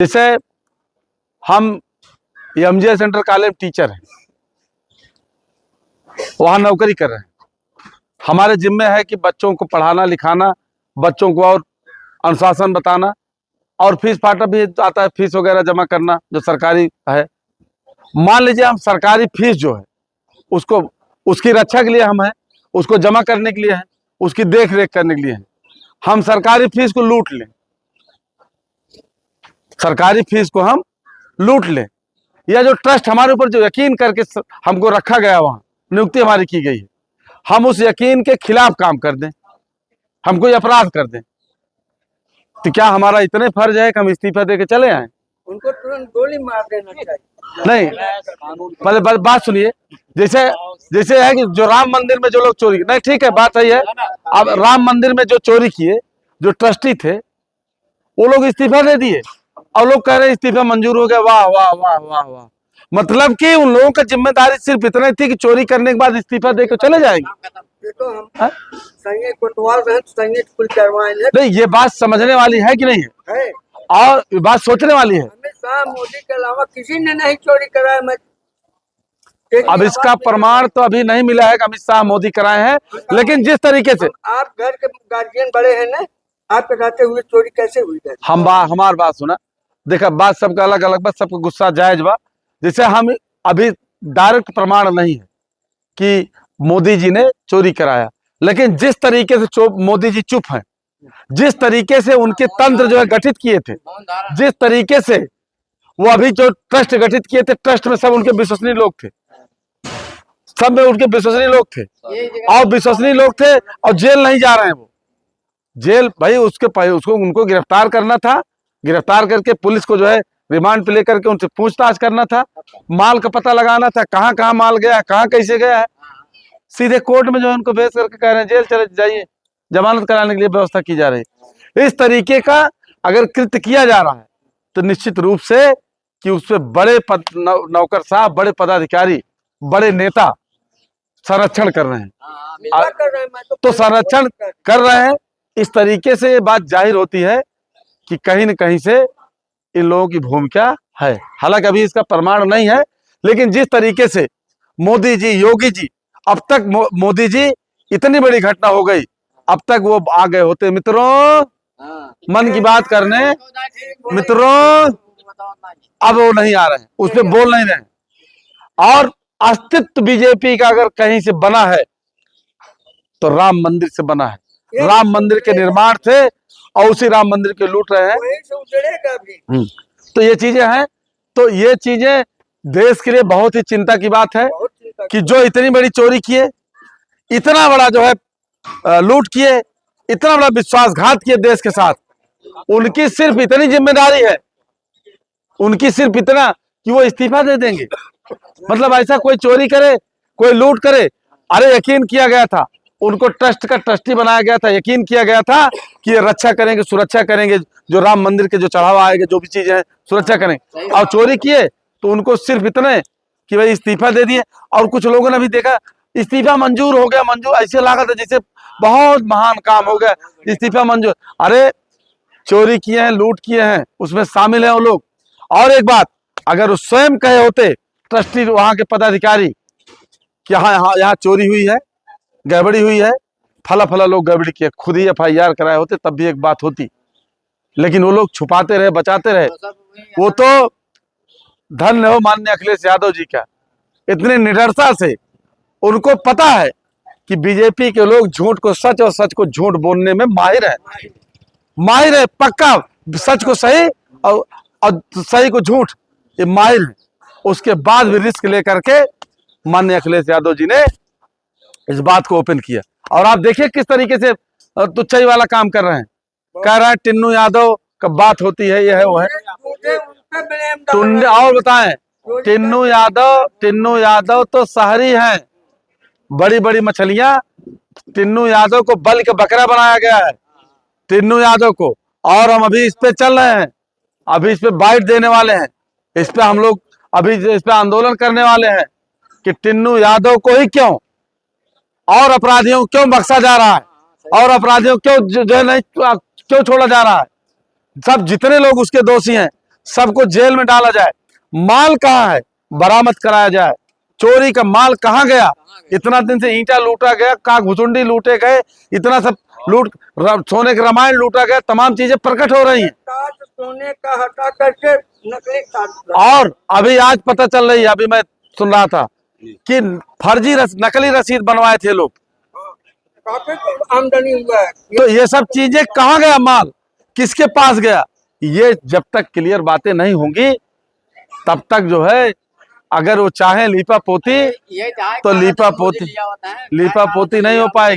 जैसे हम MJ centre college teacher हैं, वहाँ नौकरी कर रहे हैं। हमारे जिम्मे है कि बच्चों को पढ़ाना लिखाना, बच्चों को और अनुशासन बताना, और फीस फाटा भी आता है, फीस वगैरह जमा करना जो सरकारी है। मान लीजिए हम सरकारी फीस जो है उसको, उसकी रक्षा के लिए हम हैं, उसको जमा करने के लिए हैं, उसकी देख रेख करने के लिए हैं। हम सरकारी फीस को लूट लें, सरकारी फीस को हम लूट लें, या जो ट्रस्ट हमारे ऊपर जो यकीन करके हमको रखा गया, वहां नियुक्ति हमारी की गई है, हम उस यकीन के खिलाफ काम कर दें, हम कोई अपराध कर दें, तो क्या हमारा इतने फर्ज है कि हम इस्तीफा दे के चले आए? उनको तुरंत गोली मार देना चाहिए। नहीं, पहले बात सुनिए। जैसे है कि जो राम मंदिर में जो लोग चोरी, नहीं ठीक है, बात सही है। अब राम मंदिर में जो चोरी किए, जो ट्रस्टी थे, वो लोग इस्तीफा दे दिए और लोग कह रहे हैं इस्तीफा मंजूर हो गया। वाह वाह वाह वाह वाह। मतलब कि उन लोगों की जिम्मेदारी सिर्फ इतना थी कि चोरी करने के बाद इस्तीफा देकर चले जाएंगे। ये तो हम संजय कोतवाल रहे तो संजय कुल करवाए नहीं, ये बात समझने वाली है कि नहीं है, और बात सोचने वाली है। अमित शाह मोदी के अलावा किसी ने नहीं चोरी कराया। मैं अब इसका प्रमाण तो अभी नहीं मिला है कि अमित शाह मोदी कराए हैं, लेकिन जिस तरीके से आप घर के गार्जियन बड़े हैं ना, आपके रहते हुए चोरी कैसे हुई है? हमार बात सुना, देखा बात सबका अलग अलग बा, सबका गुस्सा जायज बा। जैसे हम अभी डायरेक्ट प्रमाण नहीं है कि मोदी जी ने चोरी कराया, लेकिन जिस तरीके से मोदी जी चुप हैं, जिस तरीके से उनके तंत्र जो है गठित किए थे, जिस तरीके से वो अभी जो ट्रस्ट गठित किए थे, ट्रस्ट में सब उनके विश्वसनीय लोग थे, सब में उनके विश्वसनीय लोग थे, और विश्वसनीय लोग थे, और जेल नहीं जा रहे हैं। वो जेल भाई उसको उनको गिरफ्तार करना था, गिरफ्तार करके पुलिस को जो है रिमांड पे लेकर के उनसे पूछताछ करना था, माल का पता लगाना था, कहाँ कहाँ माल गया, कहाँ कैसे गया है। सीधे कोर्ट में जो है उनको भेज करके कह रहे हैं जेल चले जाइए, जमानत कराने के लिए व्यवस्था की जा रही है। इस तरीके का अगर कृत्य किया जा रहा है तो निश्चित रूप से कि उस पर बड़े नौकर साहब, बड़े पदाधिकारी, बड़े नेता संरक्षण कर रहे हैं। तो संरक्षण कर रहे हैं, इस तरीके से ये बात जाहिर होती है कि कहीं न कहीं से इन लोगों की भूमिका है। हालांकि अभी इसका प्रमाण नहीं है, लेकिन जिस तरीके से मोदी जी, योगी जी, अब तक मोदी जी इतनी बड़ी घटना हो गई, अब तक वो आ गए होते मित्रों मन की बात करने, मित्रों अब वो नहीं आ रहे हैं, उस पर बोल नहीं रहे। और अस्तित्व बीजेपी का अगर कहीं से बना है तो राम मंदिर से बना है। राम मंदिर के निर्माण थे और उसी राम मंदिर के लूट रहे हैं। तो ये चीजें हैं, तो ये चीजें देश के लिए बहुत ही चिंता की बात है कि जो इतनी बड़ी चोरी किए, इतना बड़ा जो है लूट किए, इतना बड़ा विश्वासघात किए देश के साथ, उनकी सिर्फ इतनी जिम्मेदारी है, उनकी सिर्फ इतना कि वो इस्तीफा दे देंगे। मतलब ऐसा कोई चोरी करे, कोई लूट करे, अरे यकीन किया गया था, उनको ट्रस्ट का ट्रस्टी बनाया गया था, यकीन किया गया था कि ये रक्षा करेंगे, सुरक्षा करेंगे, जो राम मंदिर के जो चढ़ावा आएगा, जो भी चीजें हैं सुरक्षा करेंगे, और चोरी किए तो उनको सिर्फ इतने कि भाई इस्तीफा दे दिए। और कुछ लोगों ने भी देखा इस्तीफा मंजूर हो गया, मंजूर ऐसे लगा था जैसे बहुत महान काम हो गया, इस्तीफा मंजूर। अरे चोरी किए हैं, लूट किए हैं, उसमें शामिल है वो लोग। और एक बात, अगर वो स्वयं कहे होते ट्रस्टी, वहां के पदाधिकारी कि हाँ यहाँ चोरी हुई है, गड़बड़ी हुई है, फला लोग गड़बड़ी किए, खुद ही FIR कराए होते, तब भी एक बात होती। लेकिन वो लोग छुपाते रहे, बचाते रहे। वो तो धन्य हो माननीय अखिलेश यादव जी का, इतने निडरता से उनको पता है कि बीजेपी के लोग झूठ को सच और सच को झूठ बोलने में माहिर है, पक्का सच को सही और सही को झूठ, ये माहिर है। उसके बाद भी रिस्क लेकर के माननीय अखिलेश यादव जी ने इस बात को ओपन किया। और आप देखिए किस तरीके से तुच्छई वाला काम कर रहे हैं, कह रहे हैं टिन्नू यादव का बात होती है, ये है वो है। और बताएं, टिन्नू यादव तो शहरी हैं, बड़ी बड़ी मछलियां, टिन्नू यादव को बल का बकरा बनाया गया है, टिन्नू यादव को। और हम अभी इस पे चल रहे हैं, अभी इस पे बाइट देने वाले हैं, इस पे हम लोग अभी इस पे आंदोलन करने वाले हैं कि टिन्नू यादव को ही क्यों और अपराधियों को क्यों बख्शा जा रहा है, और अपराधियों क्यों जो है नहीं क्यों छोड़ा जा रहा है। सब जितने लोग उसके दोषी हैं सबको जेल में डाला जाए। माल कहाँ है, बरामद कराया जाए। चोरी का माल कहाँ गया? इतना दिन से ईंटा लूटा गया, कागभुचुंडी लूटे गए, इतना सब लूट, सोने का रामायण लूटा गया, तमाम चीजें प्रकट हो रही हैं। ताज सोने का हटा करके नकली ताज। और अभी आज पता चल रही है, अभी मैं सुन रहा था कि फर्जी नकली रसीद बनवाए थे लोग। काफी आमदनी हुआ है। तो ये सब चीजें कहाँ गया, माल किसके पास गया? ये जब तक क्लियर बातें नहीं होंगी तब तक जो है, अगर वो चाहे लीपा पोती तो लीपा पोती नहीं हो पाएगी।